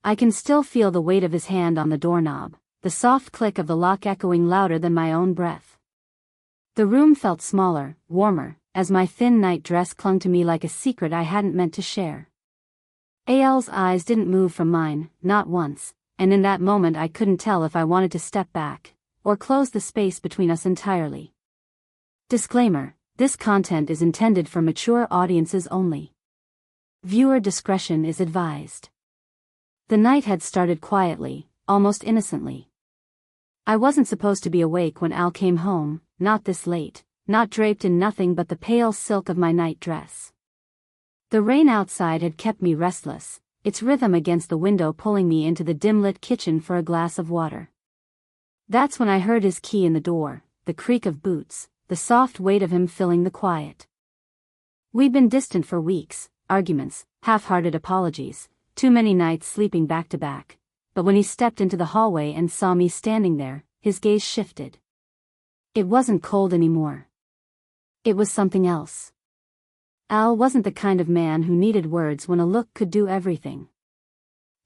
I can still feel the weight of his hand on the doorknob, the soft click of the lock echoing louder than my own breath. The room felt smaller, warmer, as my thin night dress clung to me like a secret I hadn't meant to share. Al's eyes didn't move from mine, not once, and in that moment I couldn't tell if I wanted to step back, or close the space between us entirely. Disclaimer: this content is intended for mature audiences only. Viewer discretion is advised. The night had started quietly, almost innocently. I wasn't supposed to be awake when Al came home, not this late, not draped in nothing but the pale silk of my night dress. The rain outside had kept me restless, its rhythm against the window pulling me into the dim-lit kitchen for a glass of water. That's when I heard his key in the door, the creak of boots, the soft weight of him filling the quiet. We'd been distant for weeks, arguments, half-hearted apologies, too many nights sleeping back-to-back, but when he stepped into the hallway and saw me standing there, his gaze shifted. It wasn't cold anymore. It was something else. Al wasn't the kind of man who needed words when a look could do everything.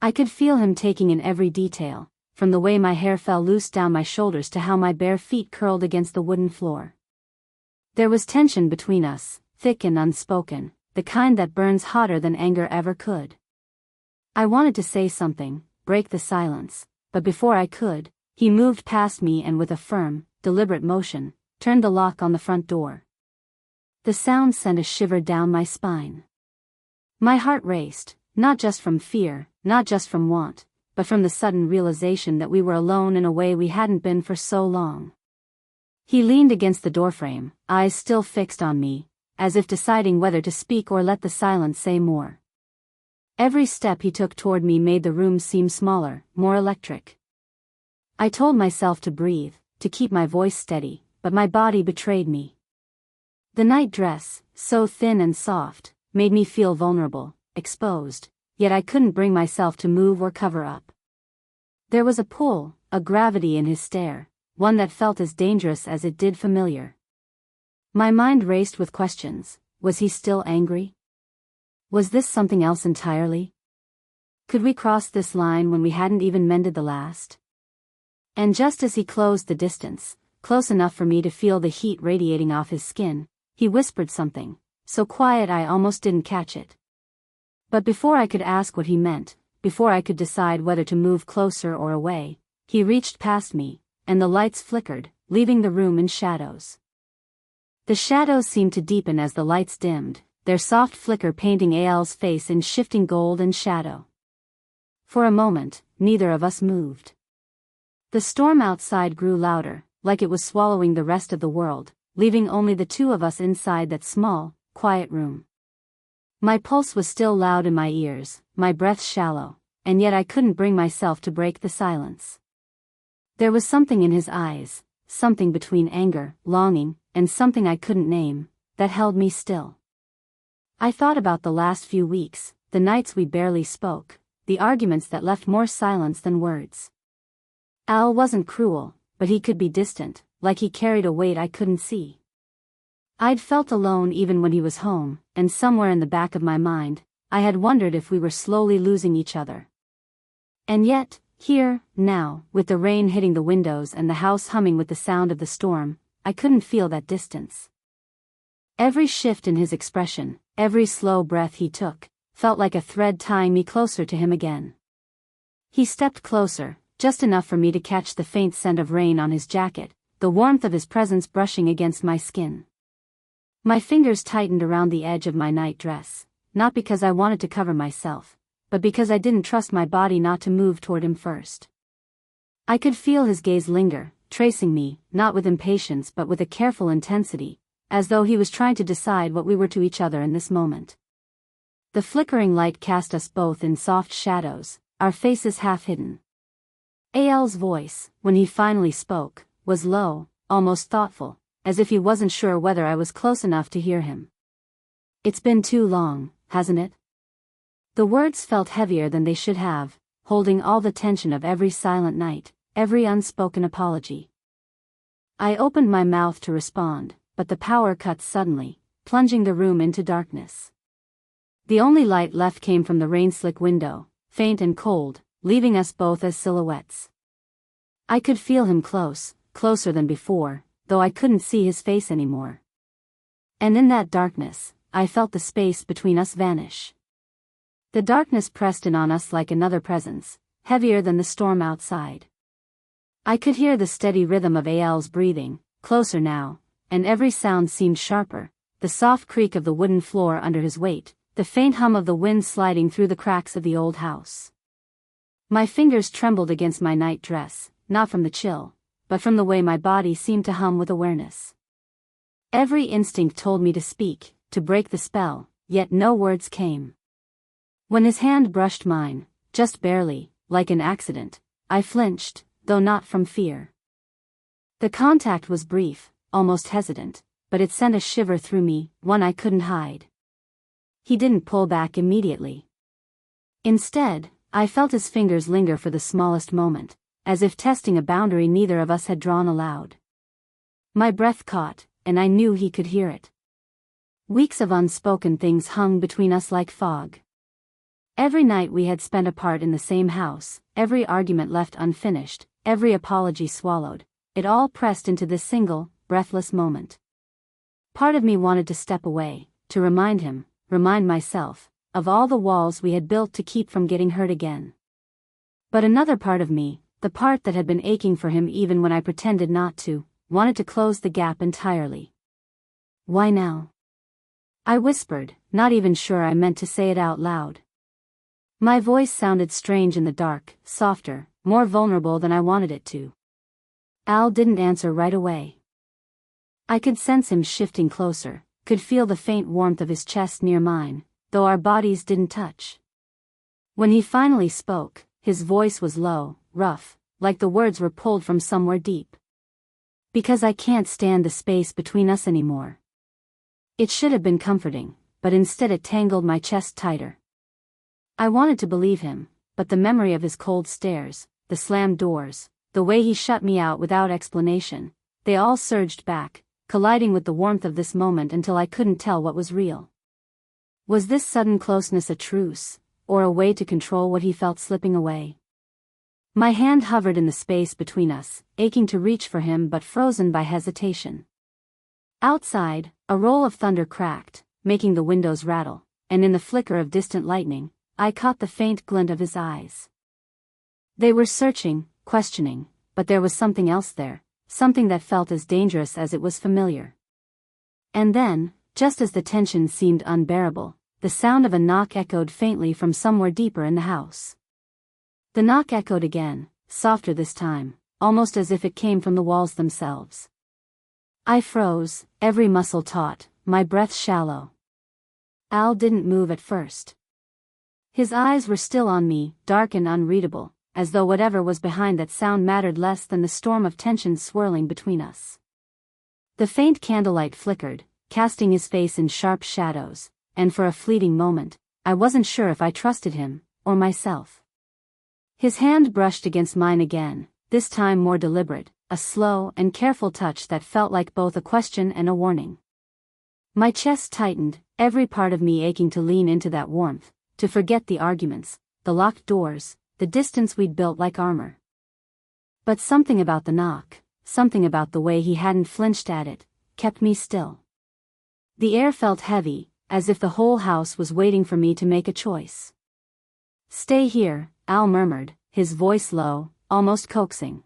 I could feel him taking in every detail, from the way my hair fell loose down my shoulders to how my bare feet curled against the wooden floor. There was tension between us, thick and unspoken, the kind that burns hotter than anger ever could. I wanted to say something, break the silence, but before I could, he moved past me and with a firm, deliberate motion, turned the lock on the front door. The sound sent a shiver down my spine. My heart raced, not just from fear, not just from want, but from the sudden realization that we were alone in a way we hadn't been for so long. He leaned against the doorframe, eyes still fixed on me, as if deciding whether to speak or let the silence say more. Every step he took toward me made the room seem smaller, more electric. I told myself to breathe, to keep my voice steady, but my body betrayed me. The night dress, so thin and soft, made me feel vulnerable, exposed, yet I couldn't bring myself to move or cover up. There was a pull, a gravity in his stare, one that felt as dangerous as it did familiar. My mind raced with questions. Was he still angry? Was this something else entirely? Could we cross this line when we hadn't even mended the last? And just as he closed the distance, close enough for me to feel the heat radiating off his skin, he whispered something, so quiet I almost didn't catch it. But before I could ask what he meant, before I could decide whether to move closer or away, he reached past me, and the lights flickered, leaving the room in shadows. The shadows seemed to deepen as the lights dimmed, their soft flicker painting Al's face in shifting gold and shadow. For a moment, neither of us moved. The storm outside grew louder, like it was swallowing the rest of the world, leaving only the two of us inside that small, quiet room. My pulse was still loud in my ears, my breath shallow, and yet I couldn't bring myself to break the silence. There was something in his eyes, something between anger, longing, and something I couldn't name, that held me still. I thought about the last few weeks, the nights we barely spoke, the arguments that left more silence than words. Al wasn't cruel, but he could be distant, like he carried a weight I couldn't see. I'd felt alone even when he was home, and somewhere in the back of my mind, I had wondered if we were slowly losing each other. And yet, here, now, with the rain hitting the windows and the house humming with the sound of the storm, I couldn't feel that distance. Every shift in his expression, every slow breath he took, felt like a thread tying me closer to him again. He stepped closer, just enough for me to catch the faint scent of rain on his jacket, the warmth of his presence brushing against my skin. My fingers tightened around the edge of my night dress, not because I wanted to cover myself, but because I didn't trust my body not to move toward him first. I could feel his gaze linger, tracing me, not with impatience but with a careful intensity, as though he was trying to decide what we were to each other in this moment. The flickering light cast us both in soft shadows, our faces half hidden. Al's voice, when he finally spoke, was low, almost thoughtful, as if he wasn't sure whether I was close enough to hear him. "It's been too long, hasn't it?" The words felt heavier than they should have, holding all the tension of every silent night, every unspoken apology. I opened my mouth to respond, but the power cut suddenly, plunging the room into darkness. The only light left came from the rain-slick window, faint and cold, leaving us both as silhouettes. I could feel him close, closer than before, though I couldn't see his face anymore. And in that darkness, I felt the space between us vanish. The darkness pressed in on us like another presence, heavier than the storm outside. I could hear the steady rhythm of Al's breathing, closer now, and every sound seemed sharper, the soft creak of the wooden floor under his weight, the faint hum of the wind sliding through the cracks of the old house. My fingers trembled against my night dress, not from the chill, but from the way my body seemed to hum with awareness. Every instinct told me to speak, to break the spell, yet no words came. When his hand brushed mine, just barely, like an accident, I flinched, though not from fear. The contact was brief, almost hesitant, but it sent a shiver through me, one I couldn't hide. He didn't pull back immediately. Instead, I felt his fingers linger for the smallest moment, as if testing a boundary neither of us had drawn aloud. My breath caught, and I knew he could hear it. Weeks of unspoken things hung between us like fog. Every night we had spent apart in the same house, every argument left unfinished, every apology swallowed, it all pressed into this single, breathless moment. Part of me wanted to step away, to remind him, remind myself, of all the walls we had built to keep from getting hurt again. But another part of me, the part that had been aching for him even when I pretended not to, wanted to close the gap entirely. Why now? I whispered, not even sure I meant to say it out loud. My voice sounded strange in the dark, softer, more vulnerable than I wanted it to. Al didn't answer right away. I could sense him shifting closer, could feel the faint warmth of his chest near mine, though our bodies didn't touch. When he finally spoke, his voice was low, rough, like the words were pulled from somewhere deep. Because I can't stand the space between us anymore. It should have been comforting, but instead it tangled my chest tighter. I wanted to believe him, but the memory of his cold stares, the slammed doors, the way he shut me out without explanation, they all surged back, colliding with the warmth of this moment until I couldn't tell what was real. Was this sudden closeness a truce, or a way to control what he felt slipping away? My hand hovered in the space between us, aching to reach for him but frozen by hesitation. Outside, a roll of thunder cracked, making the windows rattle, and in the flicker of distant lightning, I caught the faint glint of his eyes. They were searching, questioning, but there was something else there, something that felt as dangerous as it was familiar. And then, just as the tension seemed unbearable, the sound of a knock echoed faintly from somewhere deeper in the house. The knock echoed again, softer this time, almost as if it came from the walls themselves. I froze, every muscle taut, my breath shallow. Al didn't move at first. His eyes were still on me, dark and unreadable, as though whatever was behind that sound mattered less than the storm of tension swirling between us. The faint candlelight flickered, casting his face in sharp shadows, and for a fleeting moment, I wasn't sure if I trusted him, or myself. His hand brushed against mine again, this time more deliberate, a slow and careful touch that felt like both a question and a warning. My chest tightened, every part of me aching to lean into that warmth, to forget the arguments, the locked doors, the distance we'd built like armor. But something about the knock, something about the way he hadn't flinched at it, kept me still. The air felt heavy, as if the whole house was waiting for me to make a choice. "Stay here," Al murmured, his voice low, almost coaxing.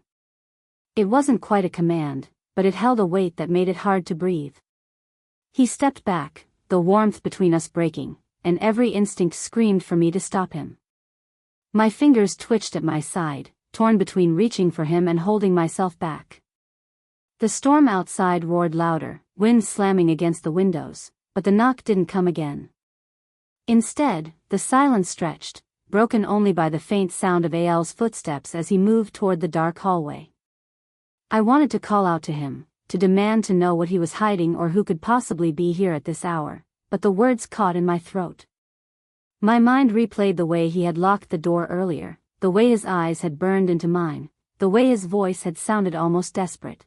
It wasn't quite a command, but it held a weight that made it hard to breathe. He stepped back, the warmth between us breaking, and every instinct screamed for me to stop him. My fingers twitched at my side, torn between reaching for him and holding myself back. The storm outside roared louder, wind slamming against the windows, but the knock didn't come again. Instead, the silence stretched, broken only by the faint sound of Al's footsteps as he moved toward the dark hallway. I wanted to call out to him, to demand to know what he was hiding or who could possibly be here at this hour, but the words caught in my throat. My mind replayed the way he had locked the door earlier, the way his eyes had burned into mine, the way his voice had sounded almost desperate.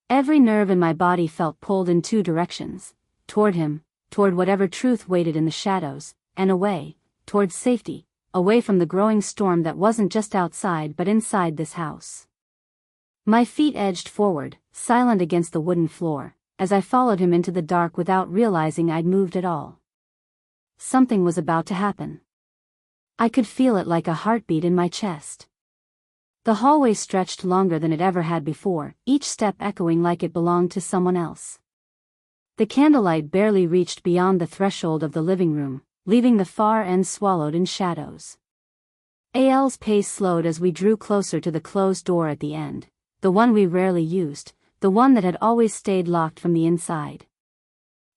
Every nerve in my body felt pulled in two directions, toward him, toward whatever truth waited in the shadows, and away, toward safety, away from the growing storm that wasn't just outside but inside this house. My feet edged forward, silent against the wooden floor, as I followed him into the dark without realizing I'd moved at all. Something was about to happen. I could feel it like a heartbeat in my chest. The hallway stretched longer than it ever had before, each step echoing like it belonged to someone else. The candlelight barely reached beyond the threshold of the living room, leaving the far end swallowed in shadows. Al's pace slowed as we drew closer to the closed door at the end, the one we rarely used, the one that had always stayed locked from the inside.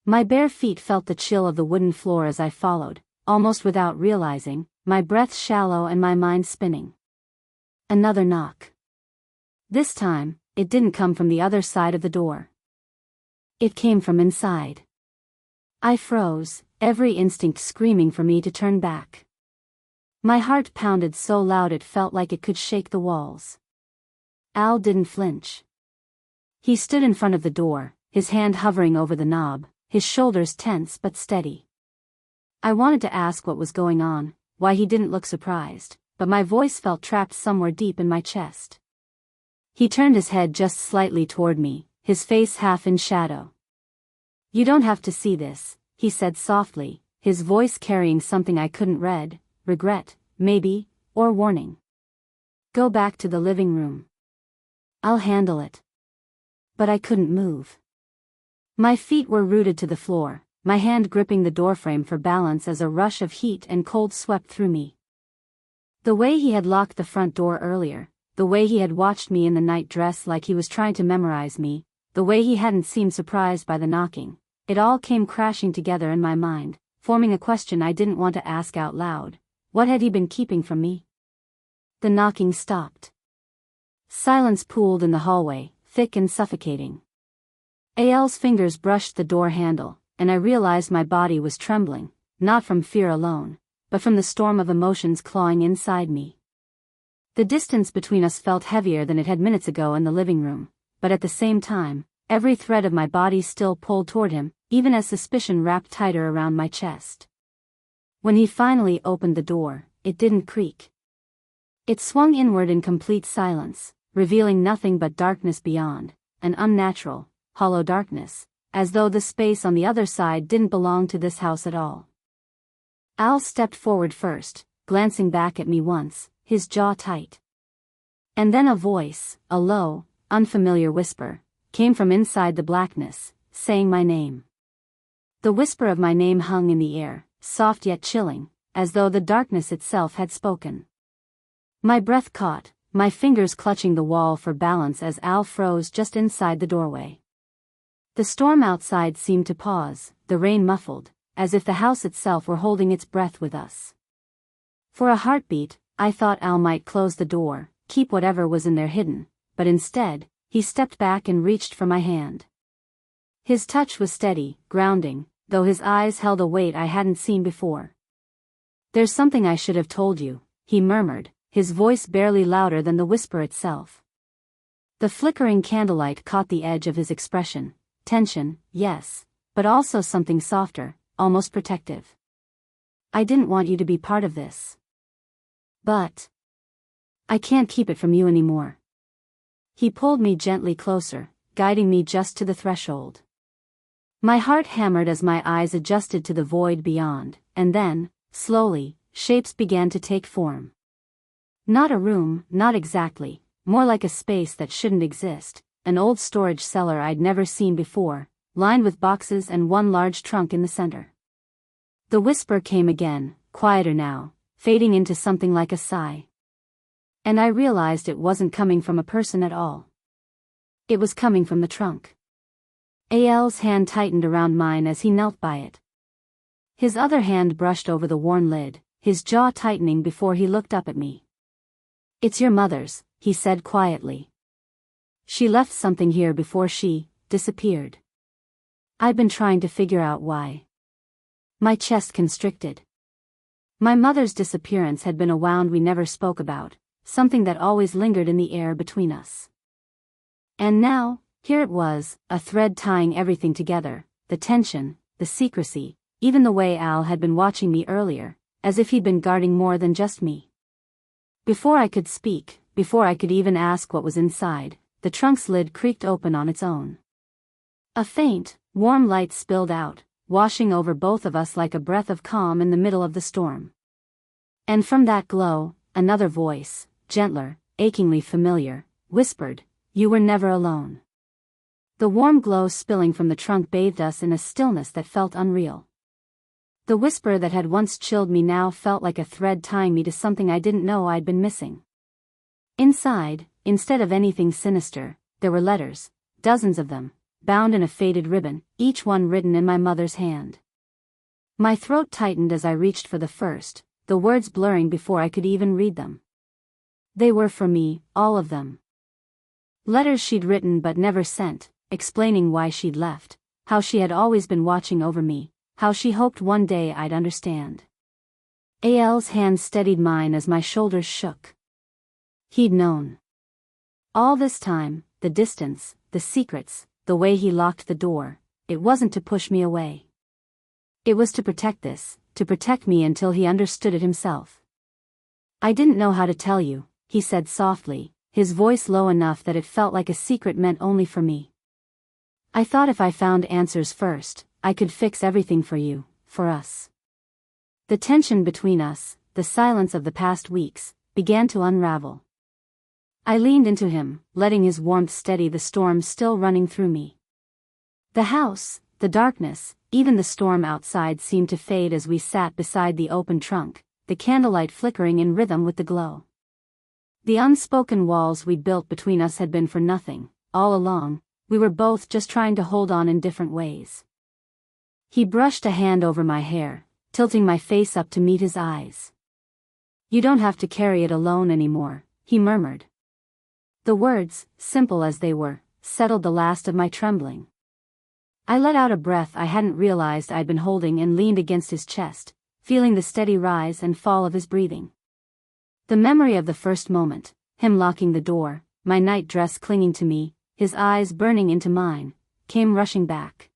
My bare feet felt the chill of the wooden floor as I followed, almost without realizing, my breath shallow and my mind spinning. Another knock. This time, it didn't come from the other side of the door. It came from inside. I froze, every instinct screaming for me to turn back. My heart pounded so loud it felt like it could shake the walls. Al didn't flinch. He stood in front of the door, his hand hovering over the knob, his shoulders tense but steady. I wanted to ask what was going on, why he didn't look surprised, but my voice felt trapped somewhere deep in my chest. He turned his head just slightly toward me, his face half in shadow. "You don't have to see this," he said softly, his voice carrying something I couldn't read, regret, maybe, or warning. "Go back to the living room. I'll handle it." But I couldn't move. My feet were rooted to the floor, my hand gripping the doorframe for balance as a rush of heat and cold swept through me. The way he had locked the front door earlier, the way he had watched me in the night dress like he was trying to memorize me, the way he hadn't seemed surprised by the knocking, it all came crashing together in my mind, forming a question I didn't want to ask out loud. What had he been keeping from me? The knocking stopped. Silence pooled in the hallway, thick and suffocating. Al's fingers brushed the door handle, and I realized my body was trembling, not from fear alone, but from the storm of emotions clawing inside me. The distance between us felt heavier than it had minutes ago in the living room, but at the same time, every thread of my body still pulled toward him, even as suspicion wrapped tighter around my chest. When he finally opened the door, it didn't creak. It swung inward in complete silence, revealing nothing but darkness beyond, an unnatural, hollow darkness, as though the space on the other side didn't belong to this house at all. Al stepped forward first, glancing back at me once, his jaw tight. And then a voice, a low, unfamiliar whisper, came from inside the blackness, saying my name. The whisper of my name hung in the air, soft yet chilling, as though the darkness itself had spoken. My breath caught, my fingers clutching the wall for balance as Al froze just inside the doorway. The storm outside seemed to pause, the rain muffled, as if the house itself were holding its breath with us. For a heartbeat, I thought Al might close the door, keep whatever was in there hidden, but instead, he stepped back and reached for my hand. His touch was steady, grounding, though his eyes held a weight I hadn't seen before. "There's something I should have told you," he murmured, his voice barely louder than the whisper itself. The flickering candlelight caught the edge of his expression, tension, yes, but also something softer, almost protective. "I didn't want you to be part of this. But I can't keep it from you anymore." He pulled me gently closer, guiding me just to the threshold. My heart hammered as my eyes adjusted to the void beyond, and then, slowly, shapes began to take form. Not a room, not exactly, more like a space that shouldn't exist, an old storage cellar I'd never seen before, lined with boxes and one large trunk in the center. The whisper came again, quieter now, fading into something like a sigh. And I realized it wasn't coming from a person at all. It was coming from the trunk. Al's hand tightened around mine as he knelt by it. His other hand brushed over the worn lid, his jaw tightening before he looked up at me. "It's your mother's," he said quietly. "She left something here before she disappeared. I've been trying to figure out why." My chest constricted. My mother's disappearance had been a wound we never spoke about, something that always lingered in the air between us. And now, here it was, a thread tying everything together, the tension, the secrecy, even the way Al had been watching me earlier, as if he'd been guarding more than just me. Before I could speak, before I could even ask what was inside, the trunk's lid creaked open on its own. A faint, warm light spilled out, washing over both of us like a breath of calm in the middle of the storm. And from that glow, another voice, gentler, achingly familiar, whispered, "You were never alone." The warm glow spilling from the trunk bathed us in a stillness that felt unreal. The whisper that had once chilled me now felt like a thread tying me to something I didn't know I'd been missing. Inside, instead of anything sinister, there were letters, dozens of them, bound in a faded ribbon, each one written in my mother's hand. My throat tightened as I reached for the first, the words blurring before I could even read them. They were for me, all of them. Letters she'd written but never sent, explaining why she'd left, how she had always been watching over me, how she hoped one day I'd understand. Al's hand steadied mine as my shoulders shook. He'd known. All this time, the distance, the secrets, the way he locked the door, it wasn't to push me away. It was to protect this, to protect me until he understood it himself. "I didn't know how to tell you," he said softly, his voice low enough that it felt like a secret meant only for me. "I thought if I found answers first, I could fix everything for you, for us." The tension between us, the silence of the past weeks, began to unravel. I leaned into him, letting his warmth steady the storm still running through me. The house, the darkness, even the storm outside seemed to fade as we sat beside the open trunk, the candlelight flickering in rhythm with the glow. The unspoken walls we'd built between us had been for nothing, all along. We were both just trying to hold on in different ways. He brushed a hand over my hair, tilting my face up to meet his eyes. "You don't have to carry it alone anymore," he murmured. The words, simple as they were, settled the last of my trembling. I let out a breath I hadn't realized I'd been holding and leaned against his chest, feeling the steady rise and fall of his breathing. The memory of the first moment, him locking the door, my night dress clinging to me, his eyes burning into mine, came rushing back.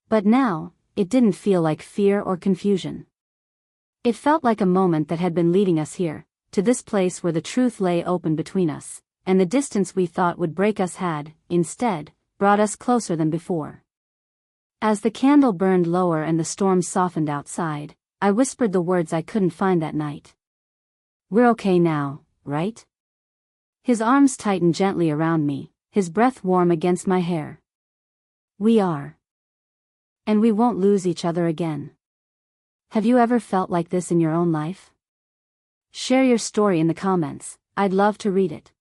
But now, it didn't feel like fear or confusion. It felt like a moment that had been leading us here, to this place where the truth lay open between us, and the distance we thought would break us had, instead, brought us closer than before. As the candle burned lower and the storm softened outside, I whispered the words I couldn't find that night. "We're okay now, right?" His arms tightened gently around me, his breath warm against my hair. "We are. And we won't lose each other again." Have you ever felt like this in your own life? Share your story in the comments, I'd love to read it.